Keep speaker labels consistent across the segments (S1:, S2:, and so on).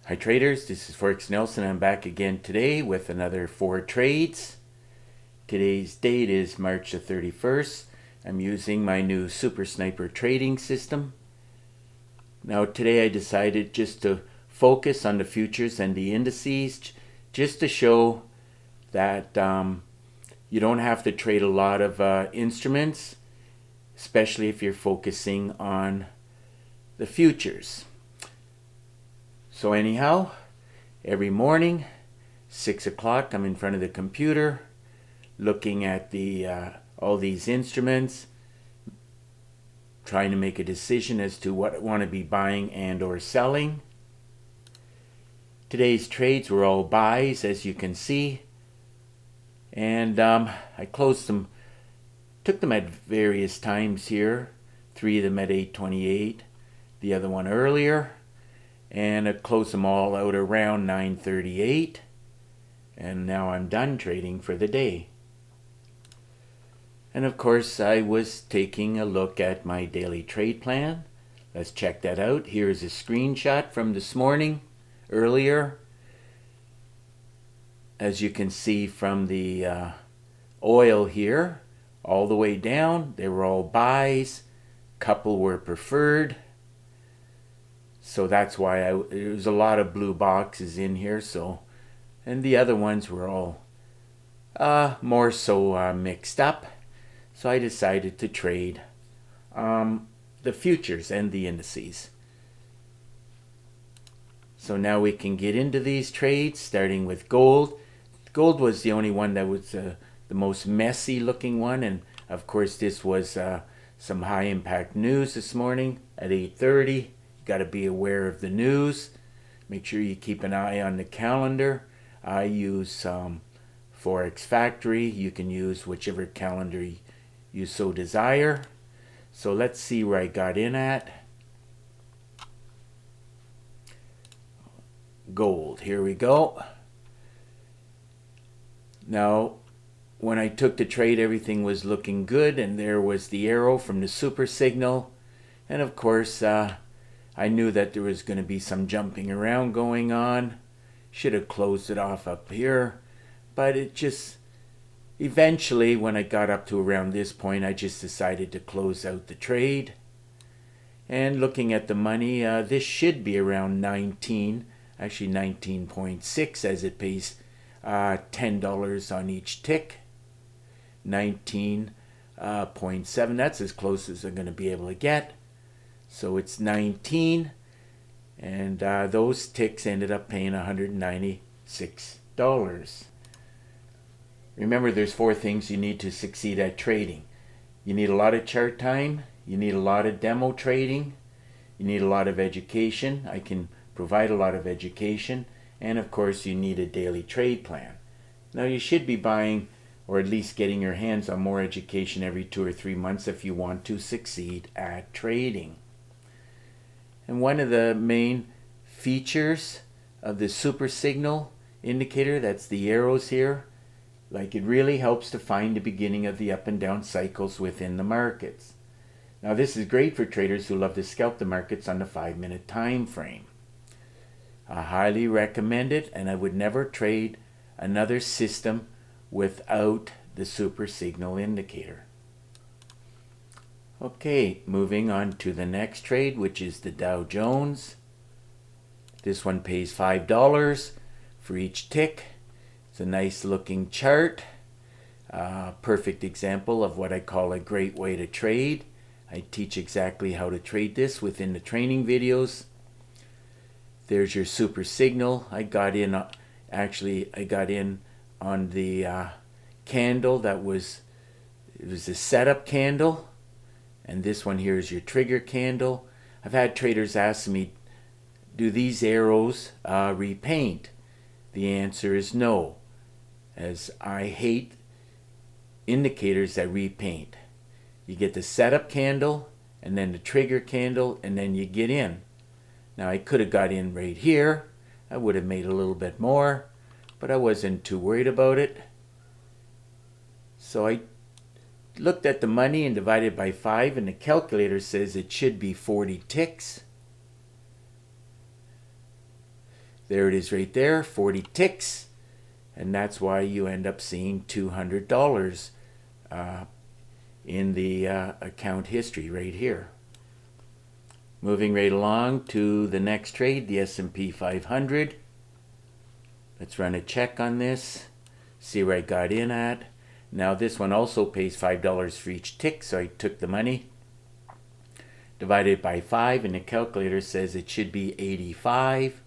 S1: Hi traders, this is Forex Nelson. I'm back again today with another 4 trades. Today's date is March the 31st. I'm using my new Super Sniper trading system. Now today I decided just to focus on the futures and the indices, just to show that you don't have to trade a lot of instruments, especially if you're focusing on the futures. So anyhow, every morning, 6 o'clock, I'm in front of the computer, looking at all these instruments, trying to make a decision as to what I want to be buying and or selling. Today's trades were all buys, as you can see, and I closed them, took them at various times here, 3 of them at 8:28, the other one earlier. And I closed them all out around 9:38, and now I'm done trading for the day. And of course I was taking a look at my daily trade plan. Let's check that out. Here's a screenshot from this morning earlier. As you can see from the oil here, all the way down, they were all buys, couple were preferred. So that's why there's a lot of blue boxes in here. And the other ones were all more so mixed up. So I decided to trade the futures and the indices. So now we can get into these trades, starting with gold. Gold was the only one that was the most messy looking one. And of course this was some high impact news this morning at 8:30. Got to be aware of the news. Make sure you keep an eye on the calendar. I use Forex Factory. You can use whichever calendar you so desire. So let's see where I got in at. Gold. Here we go. Now, when I took the trade, everything was looking good, and there was the arrow from the super signal. And of course, I knew that there was going to be some jumping around going on. Should have closed it off up here. But it just, eventually, when I got up to around this point, I just decided to close out the trade. And looking at the money, this should be around 19, actually 19.6, as it pays $10 on each tick. 19.7, that's as close as I'm going to be able to get. So it's 19, and those ticks ended up paying $196. Remember, there's 4 things you need to succeed at trading. You need a lot of chart time, you need a lot of demo trading, you need a lot of education. I can provide a lot of education, and of course you need a daily trade plan. Now you should be buying, or at least getting your hands on, more education every 2 or 3 months if you want to succeed at trading. And one of the main features of the super signal indicator, that's the arrows here, like it really helps to find the beginning of the up and down cycles within the markets. Now this is great for traders who love to scalp the markets on the 5-minute time frame. I highly recommend it, and I would never trade another system without the super signal indicator. Okay, moving on to the next trade, which is the Dow Jones. This one pays $5 for each tick. It's a nice looking chart. Perfect example of what I call a great way to trade. I teach exactly how to trade this within the training videos. There's your super signal. I got in on the candle that was a setup candle. And this one here is your trigger candle. I've had traders ask me, do these arrows repaint? The answer is no, as I hate indicators that repaint. You get the setup candle, and then the trigger candle, and then you get in. Now I could have got in right here. I would have made a little bit more, but I wasn't too worried about it. So I looked at the money and divided by 5, and the calculator says it should be 40 ticks. There it is right there, 40 ticks. And that's why you end up seeing $200 in the account history right here. Moving right along to the next trade, the S&P 500. Let's run a check on this, see where I got in at. Now this one also pays $5 for each tick, so I took the money, divided it by 5, and the calculator says it should be 85.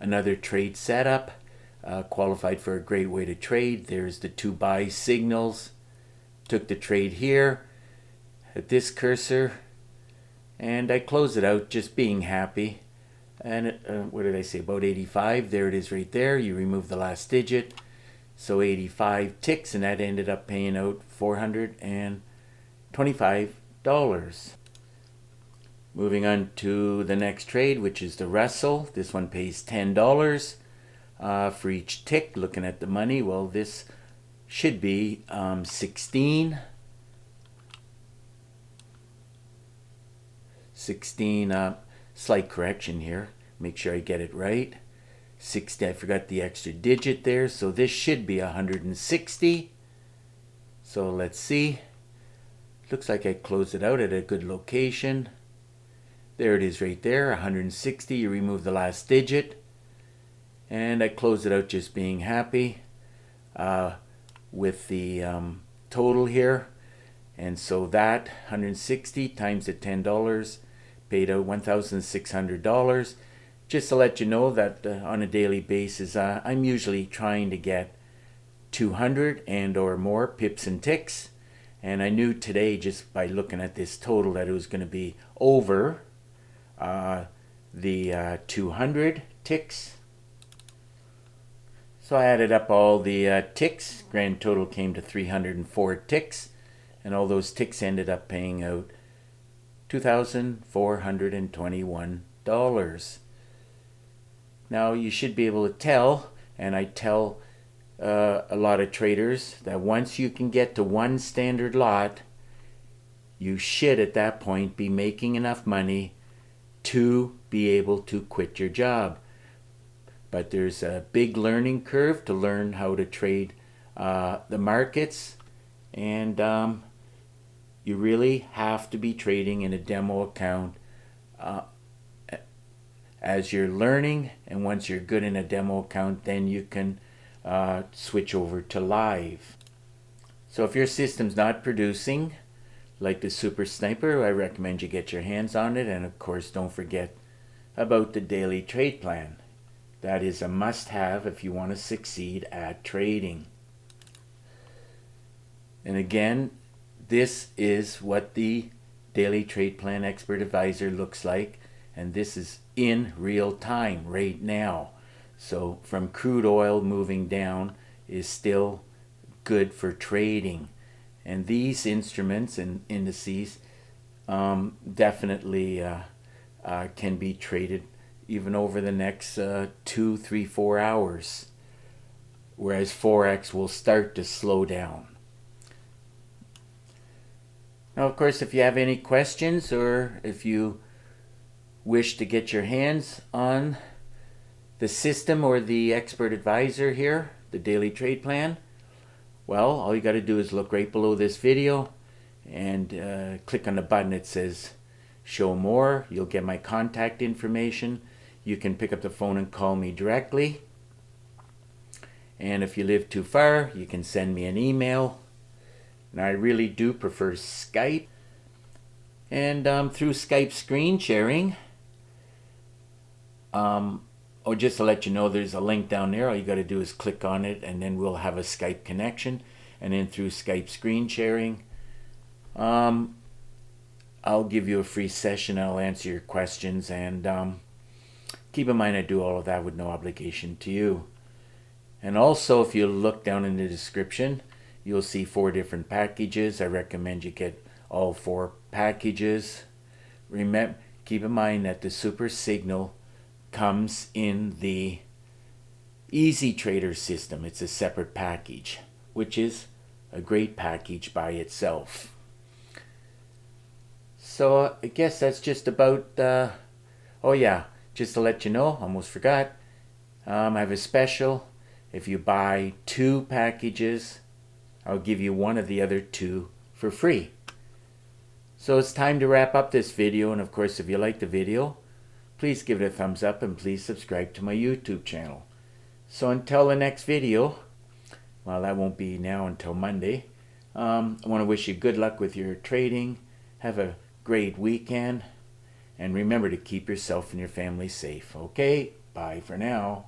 S1: Another trade setup, qualified for a great way to trade. There's the 2 buy signals. Took the trade here at this cursor, and I close it out just being happy. And what did I say, about 85? There it is right there. You remove the last digit, so 85 ticks, and that ended up paying out $425. Moving on to the next trade, which is the Russell. This one pays $10 for each tick. Looking at the money, well, this should be 16. 16, slight correction here. Make sure I get it right. 60, I forgot the extra digit there, so this should be 160. So let's see. Looks like I closed it out at a good location. There it is right there, 160. You remove the last digit, and I closed it out just being happy with the total here. And so that 160 times the $10 paid out $1,600. Just to let you know that on a daily basis, I'm usually trying to get 200 and or more pips and ticks. And I knew today, just by looking at this total, that it was going to be over the 200 ticks. So I added up all the ticks. Grand total came to 304 ticks. And all those ticks ended up paying out $2,421. Now you should be able to tell, and I tell a lot of traders, that once you can get to one standard lot, you should at that point be making enough money to be able to quit your job. But there's a big learning curve to learn how to trade the markets, and you really have to be trading in a demo account as you're learning, and once you're good in a demo account, then you can switch over to live. So if your system's not producing, like the Super Sniper, I recommend you get your hands on it, and of course don't forget about the daily trade plan. That is a must-have if you want to succeed at trading. And again, this is what the Daily Trade Plan Expert Advisor looks like, and this is in real time right now. So from crude oil moving down is still good for trading. And these instruments and indices definitely can be traded even over the next 2, 3, 4 hours, whereas Forex will start to slow down. Now, of course, if you have any questions, or if you wish to get your hands on the system or the expert advisor here, the daily trade plan, well, all you got to do is look right below this video and click on the button that says show more. You'll get my contact information. You can pick up the phone and call me directly. And if you live too far, you can send me an email. And I really do prefer Skype. And through Skype screen sharing, or just to let you know, there's a link down there. All you got to do is click on it, and then we'll have a Skype connection. And then through Skype screen sharing, I'll give you a free session. I'll answer your questions, and keep in mind I do all of that with no obligation to you. And also, if you look down in the description, you'll see 4 different packages. I recommend you get all 4 packages. Remember, keep in mind that the Super Signal comes in the Easy Trader system. It's a separate package, which is a great package by itself. So I guess that's just about, oh yeah, just to let you know, almost forgot, I have a special. If you buy 2 packages, I'll give you one of the other 2 for free. So it's time to wrap up this video, and of course if you like the video, please give it a thumbs up and please subscribe to my YouTube channel. So until the next video, well, that won't be now until Monday, I want to wish you good luck with your trading. Have a great weekend, and remember to keep yourself and your family safe. Okay, bye for now.